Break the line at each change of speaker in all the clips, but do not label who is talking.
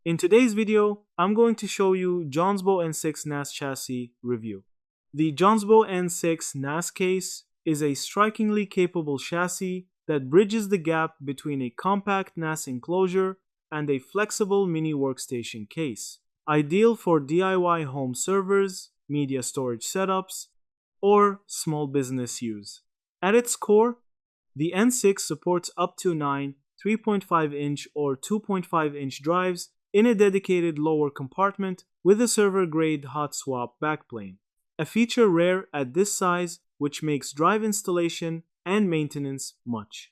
In today's video, I'm going to show you Jonsbo N6 NAS Chassis review. The Jonsbo N6 NAS case is a strikingly capable chassis that bridges the gap between a compact NAS enclosure and a flexible mini workstation case, ideal for DIY home servers, media storage setups, or small business use. At its core, the N6 supports up to 9 3.5-inch or 2.5-inch drives in a dedicated lower compartment with a server-grade hot swap backplane, a feature rare at this size which makes drive installation and maintenance much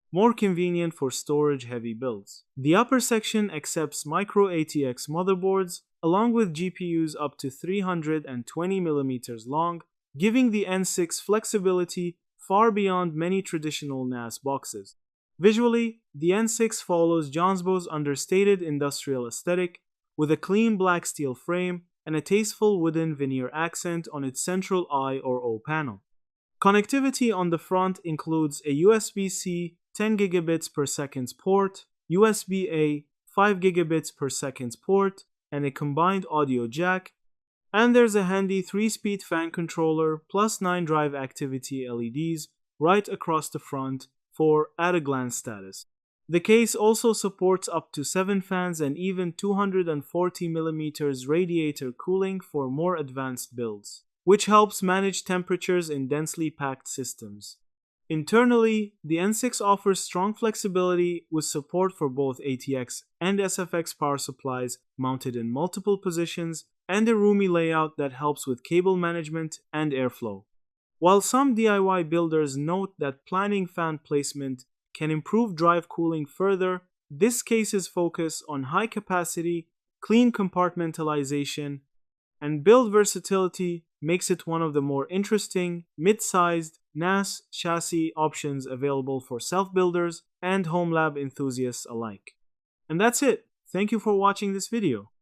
more convenient for storage-heavy builds. The upper section accepts micro ATX motherboards along with GPUs up to 320 mm long, giving the N6 flexibility far beyond many traditional NAS boxes. Visually, the N6 follows Jonsbo's understated industrial aesthetic with a clean black steel frame and a tasteful wooden veneer accent on its central I or O panel. Connectivity on the front includes a USB-C 10 gigabits per second port, USB-A 5 gigabits per second port, and a combined audio jack, and there's a handy 3-speed fan controller plus 9 drive activity LEDs right across the front for at-a-glance status. The case also supports up to 7 fans and even 240 mm radiator cooling for more advanced builds, which helps manage temperatures in densely packed systems. Internally, the N6 offers strong flexibility with support for both ATX and SFX power supplies mounted in multiple positions and a roomy layout that helps with cable management and airflow. While some DIY builders note that planning fan placement can improve drive cooling further, this case's focus on high capacity, clean compartmentalization, and build versatility makes it one of the more interesting, mid-sized NAS chassis options available for self-builders and home lab enthusiasts alike. And that's it. Thank you for watching this video.